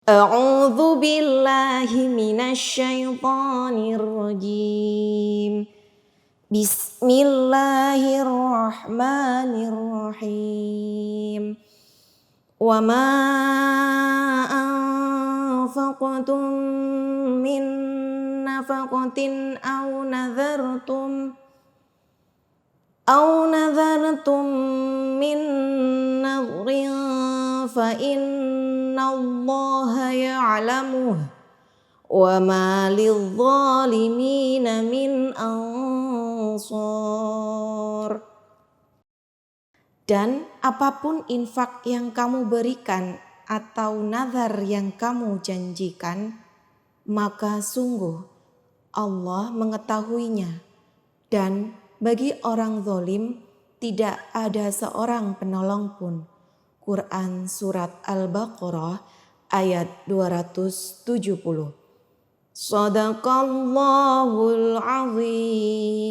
A'udzu billahi minasyaitonir rajim. Bismillahirrahmanirrahim. Wa ma anfaqtum min nafaqatin aw nadhartum min nadrin fa innallaha ya'lamuh wa ma lidh-dhalimina min ansar. Dan apapun infak yang kamu berikan atau nazar yang kamu janjikan, maka sungguh Allah mengetahuinya, dan bagi orang zalim tidak ada seorang penolong pun. Quran Surat Al-Baqarah ayat 270. Shadaqallahul azim.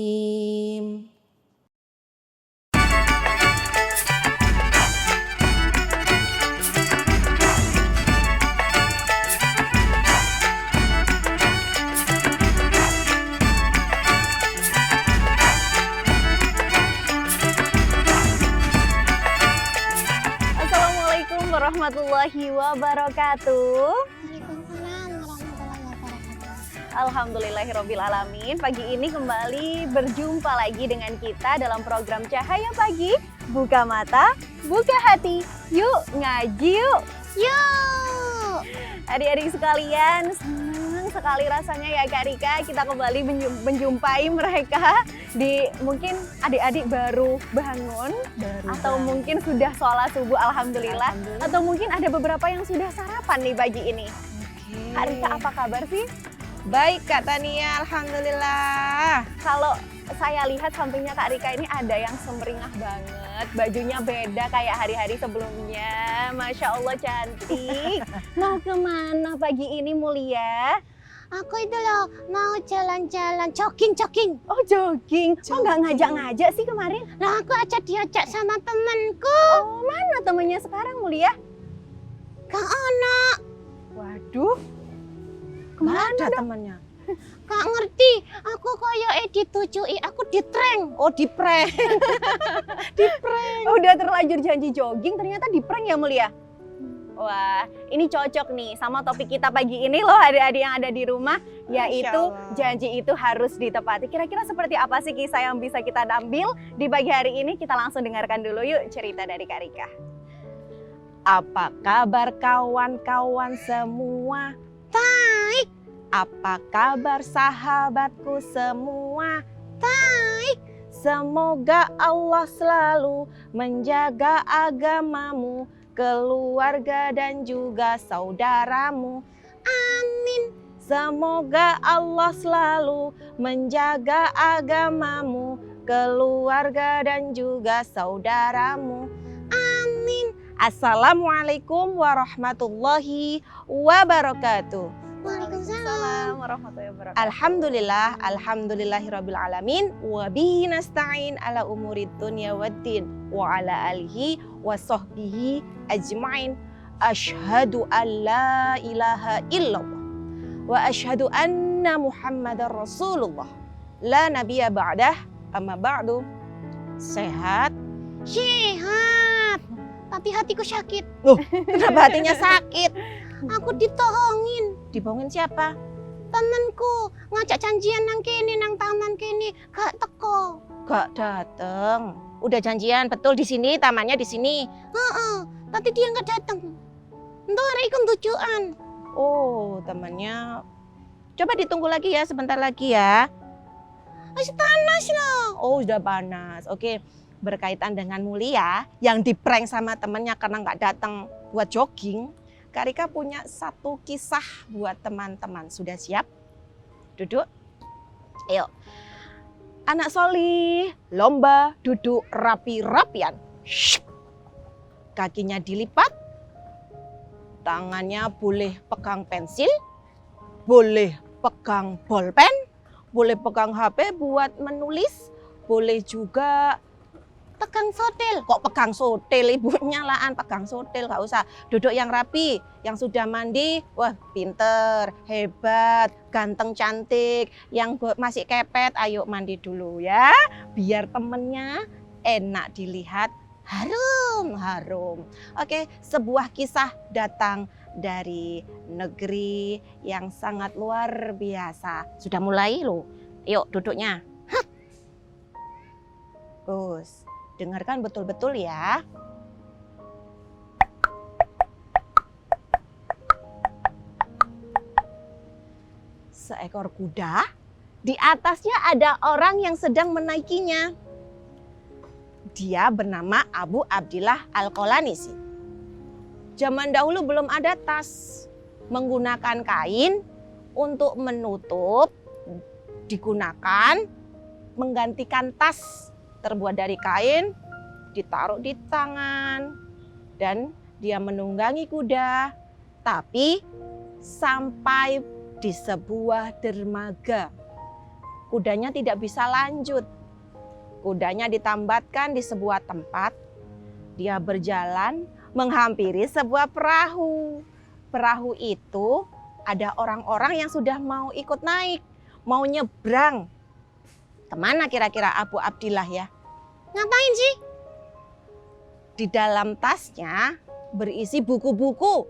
Warahmatullahi wabarakatuh. Alhamdulillahirrabbilalamin. Pagi ini kembali berjumpa lagi dengan kita dalam program Cahaya Pagi. Buka mata, buka hati. Yuk ngaji yuk. Yuk. Adik-adik sekalian, senang sekali rasanya ya Kak Rika, kita kembali menjumpai mereka di mungkin adik-adik baru bangun atau mungkin sudah sholat subuh alhamdulillah, atau mungkin ada beberapa yang sudah sarapan nih pagi ini. Kak Rika, apa kabar sih? Baik Kak Tania, alhamdulillah. Kalau saya lihat sampingnya Kak Rika ini ada yang semeringah banget, bajunya beda kayak hari-hari sebelumnya. Masya Allah cantik. Mau kemana pagi ini Mulia? Aku itu loh mau jalan-jalan, jogging. Oh jogging. Oh nggak ngajak-ngajak sih kemarin? Nah aku diajak sama temenku. Oh mana temennya sekarang Mulia? Kak Ono. Waduh. Kemana ada temennya? Kak ngerti, aku koyo ditujui, aku di-prank. Oh di prank. Di prank. Udah terlanjur janji jogging, ternyata di prank ya Mulia? Wah, ini cocok nih sama topik kita pagi ini loh adik-adik yang ada di rumah, yaitu janji itu harus ditepati. Kira-kira seperti apa sih kisah yang bisa kita ambil di pagi hari ini? Kita langsung dengarkan dulu yuk cerita dari Kak Rika. Apa kabar kawan-kawan semua? Baik. Apa kabar sahabatku semua? Baik. Semoga Allah selalu menjaga agamamu, keluarga dan juga saudaramu. Amin. Semoga Allah selalu menjaga agamamu, keluarga dan juga saudaramu. Amin. Assalamualaikum warahmatullahi wabarakatuh. Waalaikumsalam warahmatullahi wabarakatuh. Alhamdulillahirabbil alamin wa bihi nasta'in ala umurid dunya waddin wa ala alihi wa sahbihi ajmain. Asyhadu an la ilaha illallah wa asyhadu anna Muhammadar Rasulullah. La nabiyya ba'dah, amma ba'du. Sehat? Sehat. Tapi hatiku sakit. Loh, kenapa hatinya sakit? Aku ditohongin. Dibohongin siapa? Temenku ngajak janjian nang kene nang taman kene, gak teko. Gak dateng. Udah janjian betul di sini, tamannya di sini. Heeh, tapi dia nggak datang. Entar ikut tujuan. Oh, temannya. Coba ditunggu lagi ya, sebentar lagi ya. Masih panas loh. Oh, sudah panas. Oke, berkaitan dengan Mulia yang diprank sama temennya karena nggak datang buat jogging. Kak Rika punya satu kisah buat teman-teman. Sudah siap? Duduk. Ayo. Anak Solih, lomba duduk rapi-rapian. Kakinya dilipat. Tangannya boleh pegang pensil, boleh pegang bolpen, boleh pegang HP buat menulis, boleh juga Pegang sotel. kok pegang sotel, ibunya lahan pegang sotel, gak usah. Duduk yang rapi, yang sudah mandi, wah pinter, hebat, ganteng, cantik. Yang masih kepet, ayo mandi dulu ya, biar temennya enak dilihat, harum. Oke, sebuah kisah datang dari negeri yang sangat luar biasa. Sudah mulai loh, yuk duduknya. Terus. Dengarkan betul-betul ya. Seekor kuda, di atasnya ada orang yang sedang menaikinya. Dia bernama Abu Abdillah Al-Qalanisi. Zaman dahulu belum ada tas. Menggunakan kain untuk menutup, digunakan menggantikan tas terbuat dari kain, ditaruh di tangan, dan dia menunggangi kuda, tapi sampai di sebuah dermaga. Kudanya tidak bisa lanjut. Kudanya ditambatkan di sebuah tempat. Dia berjalan menghampiri sebuah perahu. Perahu itu ada orang-orang yang sudah mau ikut naik, mau nyebrang. Kemana kira-kira Abu Abdillah ya? Ngapain sih? Di dalam tasnya berisi buku-buku.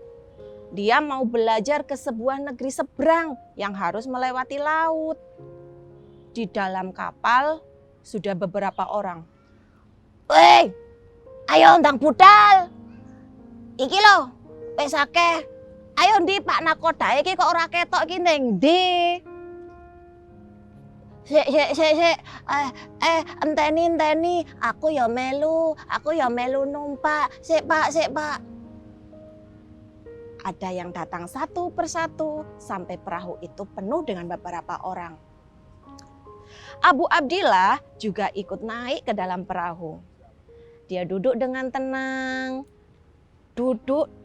Dia mau belajar ke sebuah negeri seberang yang harus melewati laut. Di dalam kapal sudah beberapa orang. Weh, ayo ndang budal. Iki lo, wis akeh. Ayo ndi Pak Nakoda iki kok ora ketok iki ning ndi? Sik, enteni, aku ya melu numpak. Sik Pak. Ada yang datang satu persatu sampai perahu itu penuh dengan beberapa orang. Abu Abdillah juga ikut naik ke dalam perahu. Dia duduk dengan tenang,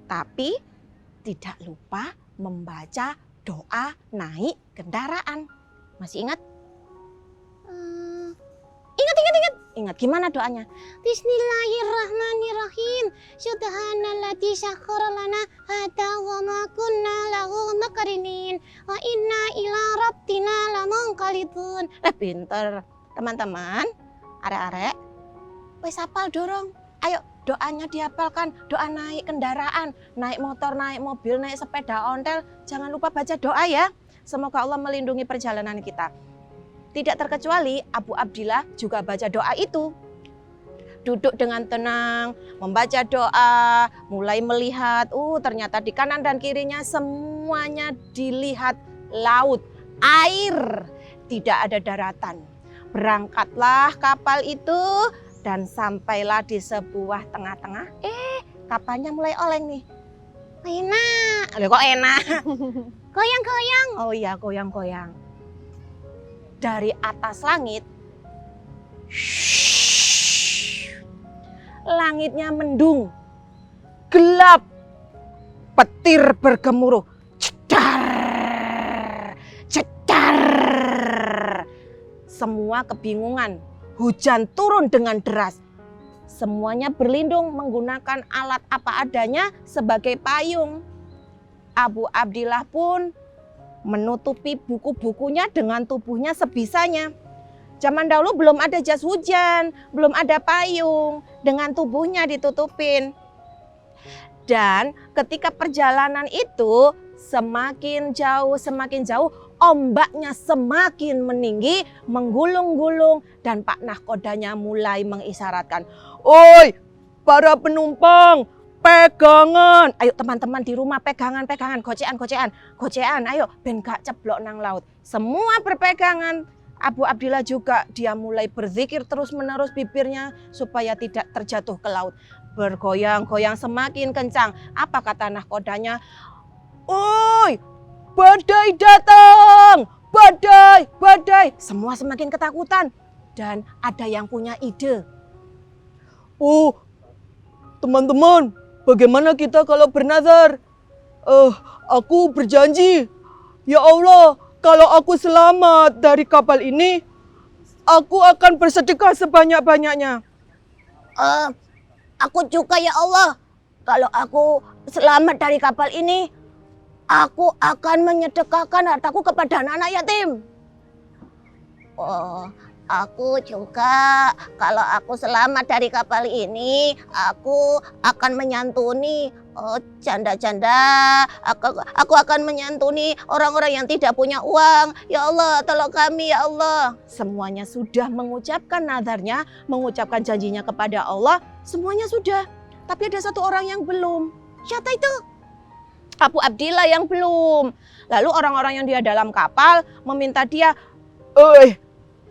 tapi tidak lupa membaca doa naik kendaraan. Masih ingat? Ingat gimana doanya? Bismillahirrahmanirrahim. Subhanalladzi sakhkhara lana hadza wa ma kunna lahu muqrinin wa inna ila rabbina lamunqalibun. Pinter. Teman-teman, arek-arek, wis hafal dorong. Ayo doanya dihafalkan, doa naik kendaraan, naik motor, naik mobil, naik sepeda ontel. Jangan lupa baca doa ya. Semoga Allah melindungi perjalanan kita. Tidak terkecuali Abu Abdillah juga baca doa itu. Duduk dengan tenang, membaca doa, mulai melihat, ternyata di kanan dan kirinya semuanya dilihat laut, air, tidak ada daratan. Berangkatlah kapal itu dan sampailah di sebuah tengah-tengah. Kapalnya mulai oleng nih. Enak. Kok enak? Goyang-goyang. Oh iya, goyang-goyang. Dari atas langit, langitnya mendung, gelap, petir bergemuruh, cedar. Semua kebingungan, hujan turun dengan deras. Semuanya berlindung menggunakan alat apa adanya sebagai payung. Abu Abdillah pun menutupi buku-bukunya dengan tubuhnya sebisanya. Zaman dahulu belum ada jas hujan, belum ada payung, dengan tubuhnya ditutupin. Dan ketika perjalanan itu semakin jauh, ombaknya semakin meninggi, menggulung-gulung, dan Pak Nahkodanya mulai mengisyaratkan, "Oi, para penumpang, pegangan." Ayo teman-teman di rumah pegangan, gocean, ayo ben gak ceblok nang laut. Semua berpegangan. Abu Abdillah juga dia mulai berzikir terus-menerus bibirnya supaya tidak terjatuh ke laut. Bergoyang-goyang semakin kencang. Apa kata nahkodanya? "Oi, badai datang! Badai!" Semua semakin ketakutan dan ada yang punya ide. "Oh, teman-teman, bagaimana kita kalau bernazar? Aku berjanji, ya Allah, kalau aku selamat dari kapal ini, aku akan bersedekah sebanyak-banyaknya. Aku juga ya Allah, kalau aku selamat dari kapal ini, aku akan menyedekahkan hartaku kepada anak-anak yatim. Aku juga, kalau aku selamat dari kapal ini, aku akan menyantuni janda-janda. Aku akan menyantuni orang-orang yang tidak punya uang. Ya Allah, tolong kami ya Allah. Semuanya sudah mengucapkan nazarnya, mengucapkan janjinya kepada Allah, semuanya sudah. Tapi ada satu orang yang belum. Siapa itu? Abu Abdillah yang belum. Lalu orang-orang yang dia dalam kapal meminta dia,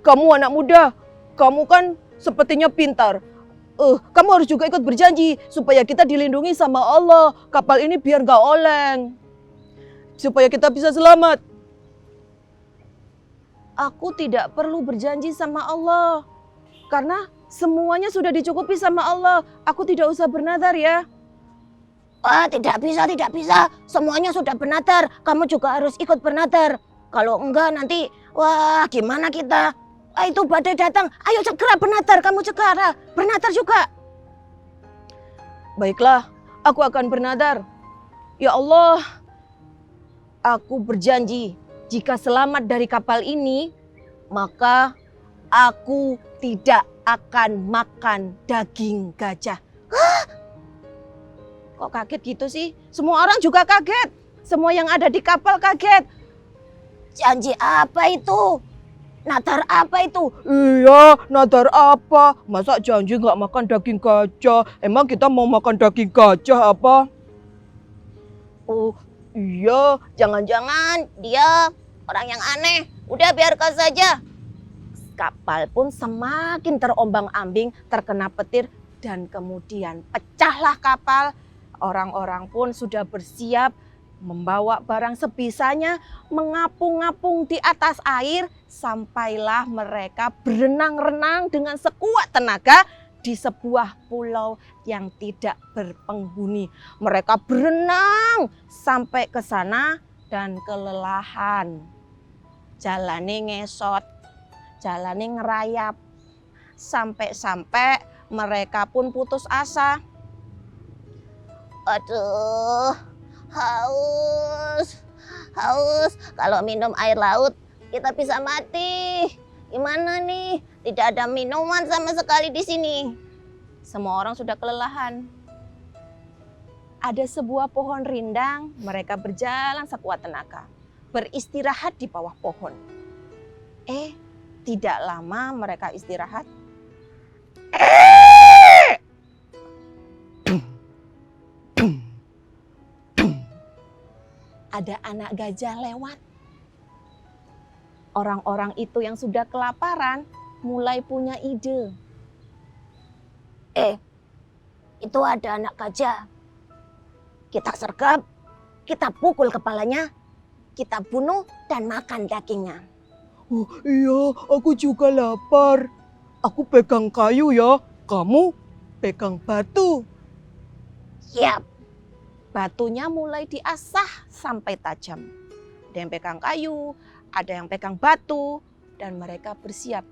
Kamu anak muda, kamu kan sepertinya pintar. Kamu harus juga ikut berjanji supaya kita dilindungi sama Allah. Kapal ini biar gak oleng. Supaya kita bisa selamat. aku tidak perlu berjanji sama Allah. Karena semuanya sudah dicukupi sama Allah. Aku tidak usah bernazar ya. Tidak bisa. Semuanya sudah bernadar. Kamu juga harus ikut bernadar. Kalau enggak nanti, gimana kita? Itu badai datang. Ayo segera bernadar. Kamu segera bernadar juga. Baiklah, aku akan bernadar. Ya Allah, aku berjanji jika selamat dari kapal ini, maka aku tidak akan makan daging gajah. Kok kaget gitu sih? Semua orang juga kaget. Semua yang ada di kapal kaget. Janji apa itu? Nadar apa itu? Iya, nadar apa? Masa janji gak makan daging gajah? Emang kita mau makan daging gajah apa? Oh iya, jangan-jangan dia orang yang aneh. Udah biarkan saja. Kapal pun semakin terombang-ambing, terkena petir, dan kemudian pecahlah kapal. Orang-orang pun sudah bersiap membawa barang sebisanya, mengapung-ngapung di atas air, sampailah mereka berenang-renang dengan sekuat tenaga di sebuah pulau yang tidak berpenghuni. Mereka berenang sampai ke sana dan kelelahan. Jalane ngesot, jalane ngerayap, sampai-sampai mereka pun putus asa. Aduh, haus. Kalau minum air laut kita bisa mati. Gimana nih? Tidak ada minuman sama sekali di sini. Semua orang sudah kelelahan. Ada sebuah pohon rindang, mereka berjalan sekuat tenaga, beristirahat di bawah pohon. Tidak lama mereka istirahat. Ada anak gajah lewat. Orang-orang itu yang sudah kelaparan mulai punya ide. Itu ada anak gajah. Kita sergap, kita pukul kepalanya, kita bunuh dan makan dagingnya. Oh iya, aku juga lapar. Aku pegang kayu ya, kamu pegang batu. Siap. Batunya mulai diasah sampai tajam. Ada yang pegang kayu, ada yang pegang batu, dan mereka bersiap.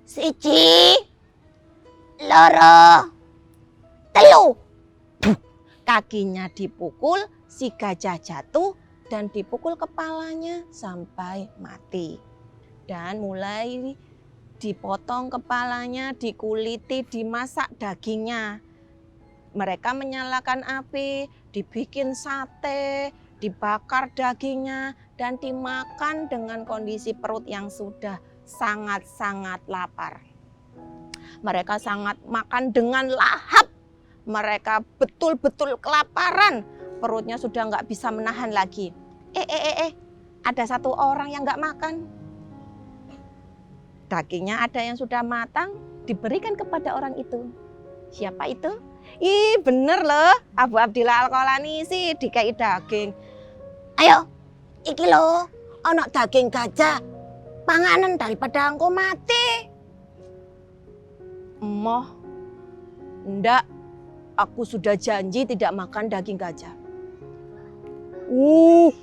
Siji, loro, telu. Kakinya dipukul, si gajah jatuh dan dipukul kepalanya sampai mati. Dan mulai dipotong kepalanya, dikuliti, dimasak dagingnya. Mereka menyalakan api, dibikin sate, dibakar dagingnya, dan dimakan dengan kondisi perut yang sudah sangat-sangat lapar. Mereka sangat makan dengan lahap. Mereka betul-betul kelaparan. Perutnya sudah nggak bisa menahan lagi. Ada satu orang yang nggak makan. Dagingnya ada yang sudah matang, diberikan kepada orang itu. Siapa itu? Bener loh, Abu Abdillah Al-Qalani sih dikai daging. Ayo, iki lo, ono daging gajah, panganan daripada engkau mati. Emoh, ndak, aku sudah janji tidak makan daging gajah. Oh,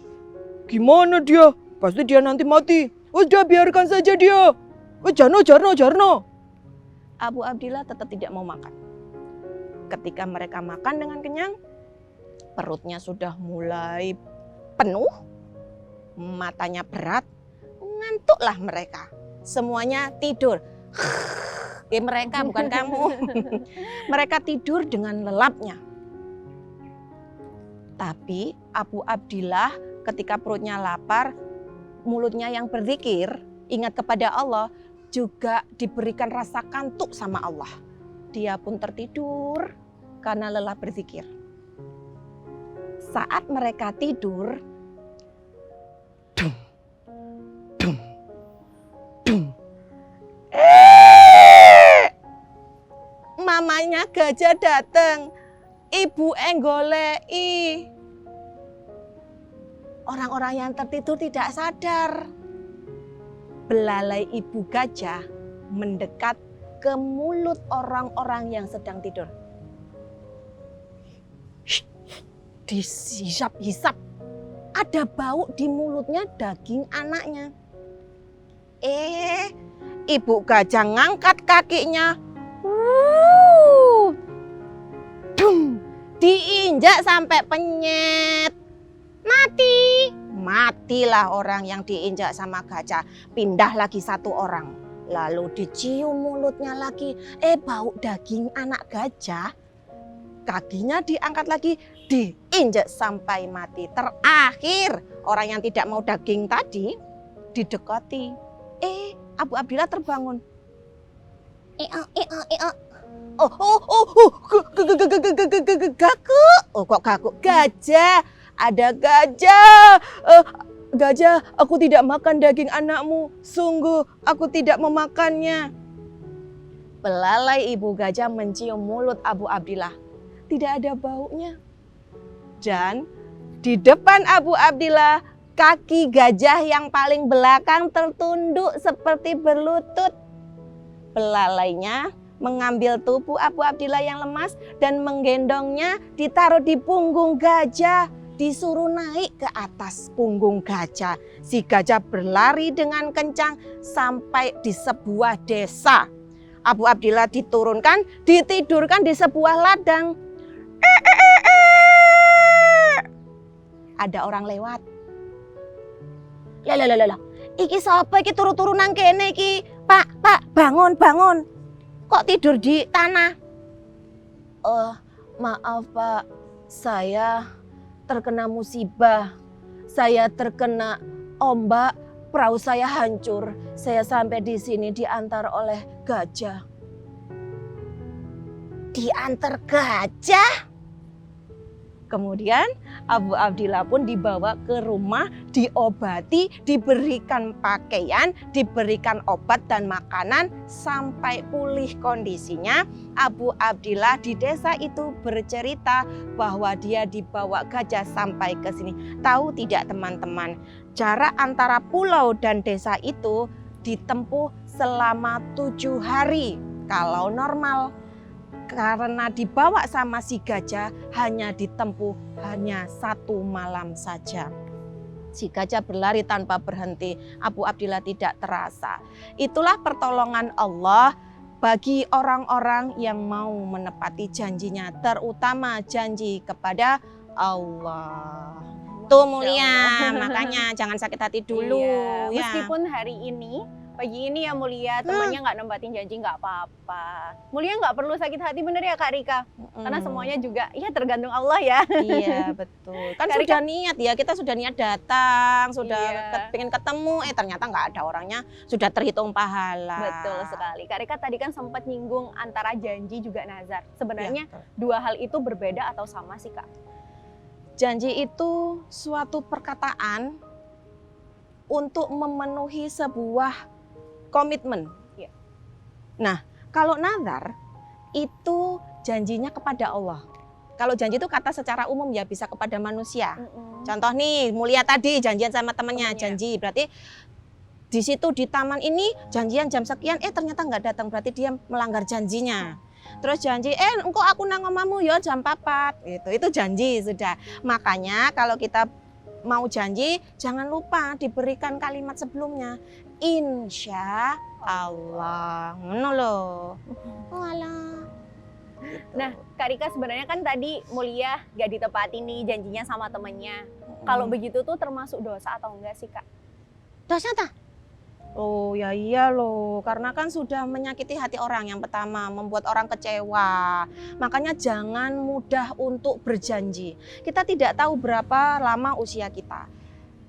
gimana dia? Pasti dia nanti mati. Udah biarkan saja dia. Jarno. Abu Abdillah tetap tidak mau makan. Ketika mereka makan dengan kenyang, perutnya sudah mulai penuh, matanya berat, ngantuklah mereka. Semuanya tidur. Mereka bukan kamu. Mereka tidur dengan lelapnya. Tapi Abu Abdillah ketika perutnya lapar, mulutnya yang berzikir, ingat kepada Allah, juga diberikan rasa kantuk sama Allah. Dia pun tertidur karena lelah berzikir. Saat mereka tidur, mamanya gajah datang. Ibu enggolei. Orang-orang yang tertidur tidak sadar. Belalai ibu gajah mendekat ke mulut orang-orang yang sedang tidur. Dihisap-hisap. Ada bau di mulutnya daging anaknya. Ibu gajah ngangkat kakinya. Diinjak sampai penyet. Matilah orang yang diinjak sama gajah. Pindah lagi satu orang. Lalu dicium mulutnya lagi. Bau daging anak gajah. Kakinya diangkat lagi. Diinjak sampai mati. Terakhir orang yang tidak mau daging tadi didekati. Abu Abdillah terbangun. Gaku. Gajah. Ada gajah. Gajah, aku tidak makan daging anakmu. Sungguh, aku tidak memakannya. Belalai ibu gajah mencium mulut Abu Abdillah. Tidak ada baunya. Dan di depan Abu Abdillah, kaki gajah yang paling belakang tertunduk seperti berlutut. Belalainya mengambil tubuh Abu Abdillah yang lemas dan menggendongnya, ditaruh di punggung gajah. Disuruh naik ke atas punggung gajah. Si gajah berlari dengan kencang sampai di sebuah desa. Abu Abdillah diturunkan, ditidurkan di sebuah ladang. Ada orang lewat. Lah. Iki sapa iki turu-turu nang kene iki? Pak, bangun. Kok tidur di tanah? Maaf Pak, saya terkena musibah. Saya terkena ombak, perahu saya hancur. Saya sampai di sini diantar oleh gajah. Diantar gajah? Kemudian Abu Abdillah pun dibawa ke rumah, diobati, diberikan pakaian, diberikan obat dan makanan sampai pulih kondisinya. Abu Abdillah di desa itu bercerita bahwa dia dibawa gajah sampai ke sini. Tahu tidak teman-teman, jarak antara pulau dan desa itu ditempuh selama 7 hari kalau normal. Karena dibawa sama si gajah hanya ditempuh hanya 1 malam saja. Si gajah berlari tanpa berhenti. Abu Abdillah tidak terasa. Itulah pertolongan Allah bagi orang-orang yang mau menepati janjinya, terutama janji kepada Allah. Tuh mulia, makanya jangan sakit hati dulu. Iya, meskipun hari ini, pagi ini ya Mulia, temannya nggak nempatin janji nggak apa-apa. Mulia nggak perlu sakit hati, bener ya Kak Rika? Karena semuanya juga ya tergantung Allah ya. Iya betul. Kan Kak sudah niat ya, kita sudah niat datang, sudah Iya. pengen ketemu, ternyata nggak ada orangnya, sudah terhitung pahala. Betul sekali. Kak Rika tadi kan sempat nyinggung antara janji juga nazar. Sebenarnya Iya, betul. dua hal itu berbeda atau sama sih Kak? Janji itu suatu perkataan untuk memenuhi sebuah komitmen. Iya. Nah, kalau nazar itu janjinya kepada Allah. Kalau janji itu kata secara umum ya bisa kepada manusia. Contoh nih, Mulia tadi janjian sama temannya, janji. Berarti di situ di taman ini janjian jam sekian, ternyata nggak datang, berarti dia melanggar janjinya. Terus janji, engko aku nang omamu ya jam 4 gitu. Itu janji sudah. Makanya kalau kita mau janji, jangan lupa diberikan kalimat sebelumnya. Insya Allah. Ngono loh. Walah. Nah, Kak Rika sebenarnya kan tadi Mulia gak ditepati nih janjinya sama temennya. Kalau begitu tuh termasuk dosa atau enggak sih, Kak? Dosa tak? Oh ya iya loh, karena kan sudah menyakiti hati orang yang pertama, membuat orang kecewa. Makanya jangan mudah untuk berjanji. Kita tidak tahu berapa lama usia kita.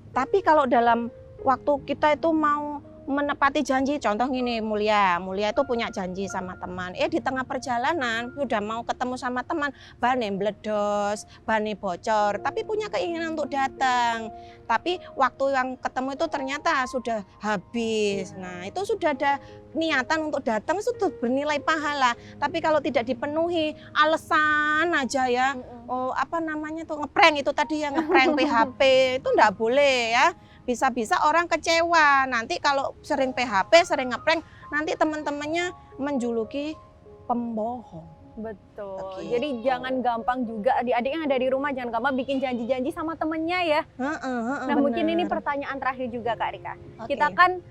Tapi kalau dalam waktu kita itu mau menepati janji, contoh gini, Mulia itu punya janji sama teman. Di tengah perjalanan sudah mau ketemu sama teman, bane bledos, bane bocor, tapi punya keinginan untuk datang. Tapi waktu yang ketemu itu ternyata sudah habis. Nah, itu sudah ada niatan untuk datang, itu bernilai pahala. Tapi kalau tidak dipenuhi, alasan aja ya. Oh, apa namanya tuh, ngeprank itu tadi ya, ngeprank PHP, itu enggak boleh ya. Bisa-bisa orang kecewa, nanti kalau sering PHP, sering ngeprank, nanti teman-temannya menjuluki pembohong. Betul. Oke. Jadi jangan gampang juga adik-adik yang ada di rumah, jangan gampang bikin janji-janji sama temennya ya. Nah mungkin ini pertanyaan terakhir juga Kak Rika. Oke. Kita kan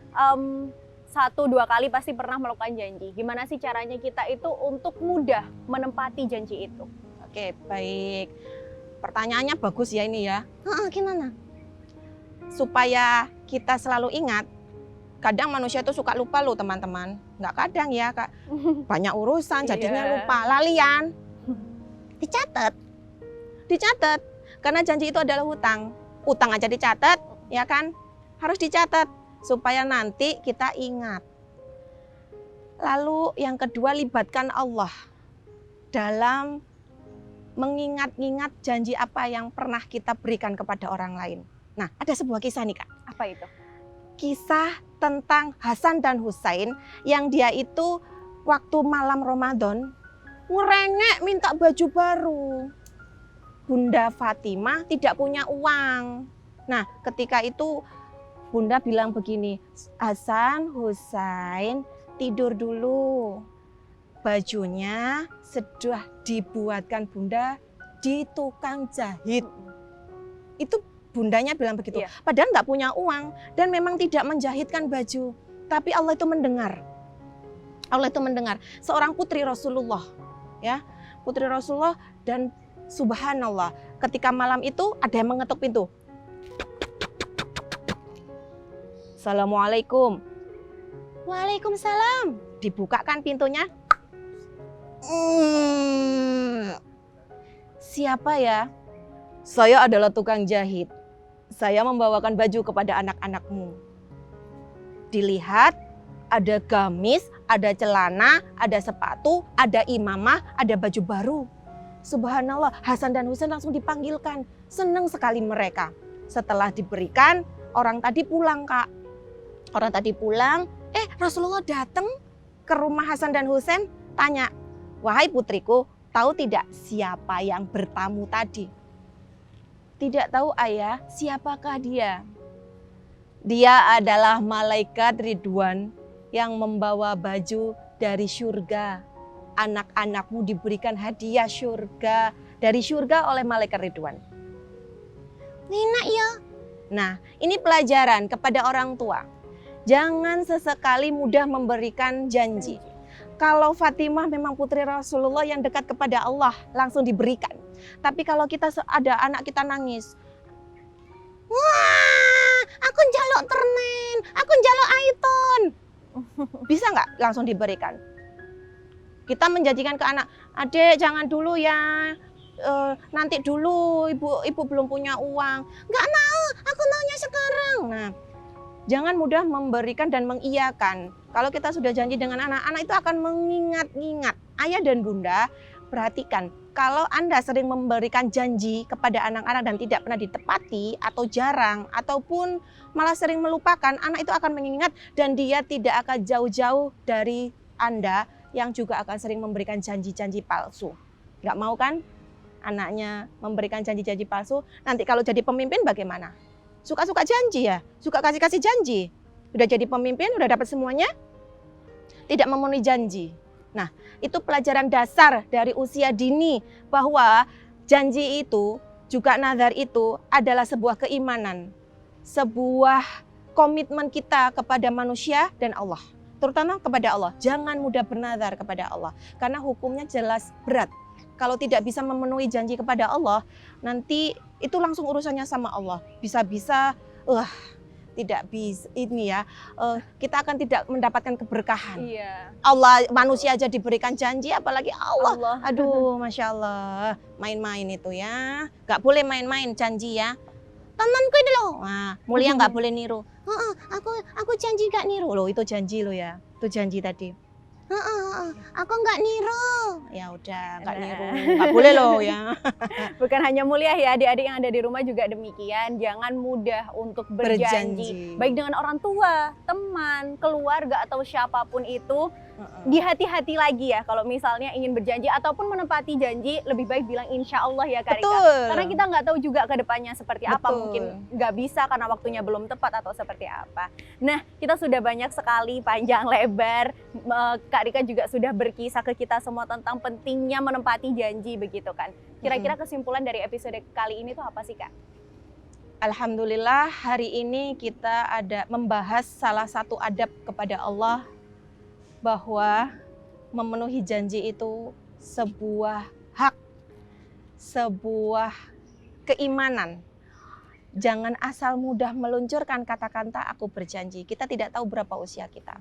1-2 kali pasti pernah melakukan janji. Gimana sih caranya kita itu untuk mudah menempati janji itu? Oke, baik. Pertanyaannya bagus ya ini ya. Gimana? Supaya kita selalu ingat, kadang manusia itu suka lupa loh teman-teman. Nggak kadang ya Kak, banyak urusan jadinya Iya. lupa, lalian. Dicatat. Dicatat, karena janji itu adalah hutang. Utang aja dicatat, ya kan? Harus dicatat, supaya nanti kita ingat. Lalu yang kedua, libatkan Allah dalam mengingat-ingat janji apa yang pernah kita berikan kepada orang lain. Nah, ada sebuah kisah nih Kak. Apa itu? Kisah tentang Hasan dan Husain yang dia itu waktu malam Ramadan ngerengek minta baju baru. Bunda Fatimah tidak punya uang. Nah, ketika itu Bunda bilang begini, Hasan, Husain, tidur dulu. Bajunya sudah dibuatkan Bunda di tukang jahit. Itu bundanya bilang begitu. Iya. Padahal nggak punya uang dan memang tidak menjahitkan baju. Tapi Allah itu mendengar. Allah itu mendengar. Seorang putri Rasulullah, ya, putri Rasulullah, dan subhanallah, ketika malam itu ada yang mengetuk pintu. Assalamualaikum. Waalaikumsalam. Dibukakan pintunya. Siapa ya? Saya adalah tukang jahit. Saya membawakan baju kepada anak-anakmu. Dilihat, ada gamis, ada celana, ada sepatu, ada imamah, ada baju baru. Subhanallah, Hasan dan Husain langsung dipanggilkan. Senang sekali mereka. Setelah diberikan, orang tadi pulang Kak. Orang tadi pulang, Rasulullah datang ke rumah Hasan dan Husain, tanya, wahai putriku, tahu tidak siapa yang bertamu tadi? Tidak tahu ayah, siapakah dia? Dia adalah malaikat Ridwan yang membawa baju dari surga. Anak-anakmu diberikan hadiah surga dari surga oleh malaikat Ridwan. Nina ya. Nah, ini pelajaran kepada orang tua. Jangan sesekali mudah memberikan janji. Kalau Fatimah memang putri Rasulullah yang dekat kepada Allah, langsung diberikan. Tapi kalau kita ada anak kita nangis, Wah, aku njaluk ternen, aku njaluk iPhone. bisa nggak langsung diberikan? Kita menjanjikan ke anak, adek jangan dulu ya, nanti dulu, ibu belum punya uang. Nggak mau, aku maunya sekarang. Nah, jangan mudah memberikan dan mengiyakan. Kalau kita sudah janji dengan anak-anak itu akan mengingat-ingat. Ayah dan bunda, perhatikan. Kalau Anda sering memberikan janji kepada anak-anak dan tidak pernah ditepati atau jarang ataupun malah sering melupakan, anak itu akan mengingat dan dia tidak akan jauh-jauh dari Anda yang juga akan sering memberikan janji-janji palsu. Nggak mau kan anaknya memberikan janji-janji palsu? Nanti kalau jadi pemimpin bagaimana? Suka-suka janji ya? Suka kasih-kasih janji? Udah jadi pemimpin, udah dapat semuanya? Tidak memenuhi janji. Nah, itu pelajaran dasar dari usia dini bahwa janji itu juga nazar itu adalah sebuah keimanan, sebuah komitmen kita kepada manusia dan Allah, terutama kepada Allah. Jangan mudah bernazar kepada Allah, karena hukumnya jelas berat. Kalau tidak bisa memenuhi janji kepada Allah, nanti itu langsung urusannya sama Allah. Bisa-bisa, tidak bisa ini ya, kita akan tidak mendapatkan keberkahan. Iya. Allah, manusia aja diberikan janji, apalagi Allah. Allah. Aduh, Masya Allah, main-main itu ya. Gak boleh main-main janji ya. Temanku itu loh, nah, mulia gak boleh niru. Aku janji gak niru. Loh, itu janji lo ya, itu janji tadi. Aku nggak niru. Ya udah, gak Nah. niru, gak boleh loh ya. Bukan hanya mulia ya, adik-adik yang ada di rumah juga demikian. Jangan mudah untuk berjanji. Baik dengan orang tua, teman, keluarga, atau siapapun itu. Di-hati-hati lagi ya kalau misalnya ingin berjanji ataupun menepati janji, lebih baik bilang insya Allah ya Kak Rika. Betul. Karena kita nggak tahu juga ke depannya seperti apa, Betul. mungkin nggak bisa karena waktunya belum tepat atau seperti apa. Nah, kita sudah banyak sekali panjang lebar, Kak Rika juga sudah berkisah ke kita semua tentang pentingnya menepati janji begitu kan. Kira-kira kesimpulan dari episode kali ini tuh apa sih Kak? Alhamdulillah hari ini kita ada membahas salah satu adab kepada Allah, bahwa memenuhi janji itu sebuah hak, sebuah keimanan. Jangan asal mudah meluncurkan kata-kata aku berjanji. Kita tidak tahu berapa usia kita.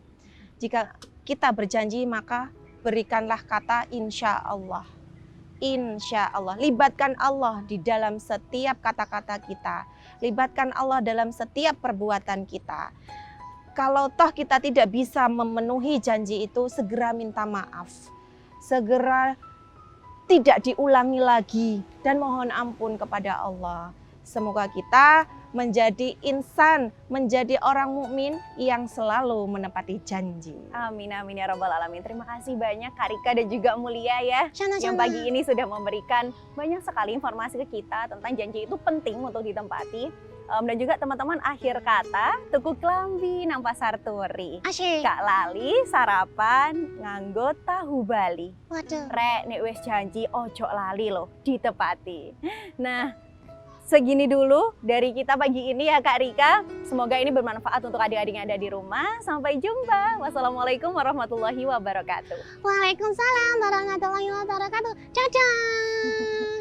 Jika kita berjanji, maka berikanlah kata insya Allah. Insya Allah. Libatkan Allah di dalam setiap kata-kata kita. Libatkan Allah dalam setiap perbuatan kita. Kalau toh kita tidak bisa memenuhi janji itu, segera minta maaf. Segera tidak diulangi lagi dan mohon ampun kepada Allah. Semoga kita menjadi insan, menjadi orang mukmin yang selalu menepati janji. Amin amin ya rabbal alamin. Terima kasih banyak Kak Rika dan juga Mulia ya, yang pagi ini sudah memberikan banyak sekali informasi ke kita tentang janji itu penting untuk ditempati. Dan juga teman-teman, akhir kata tuku klambi nang pasar turi. Asyik. Kak lali sarapan nganggo tahu Bali. Waduh. Rek nek wis janji ojo lali loh, ditepati. Nah, segini dulu dari kita pagi ini ya Kak Rika. Semoga ini bermanfaat untuk adik-adik yang ada di rumah. Sampai jumpa. Wassalamualaikum warahmatullahi wabarakatuh. Waalaikumsalam warahmatullahi wabarakatuh. Dadah.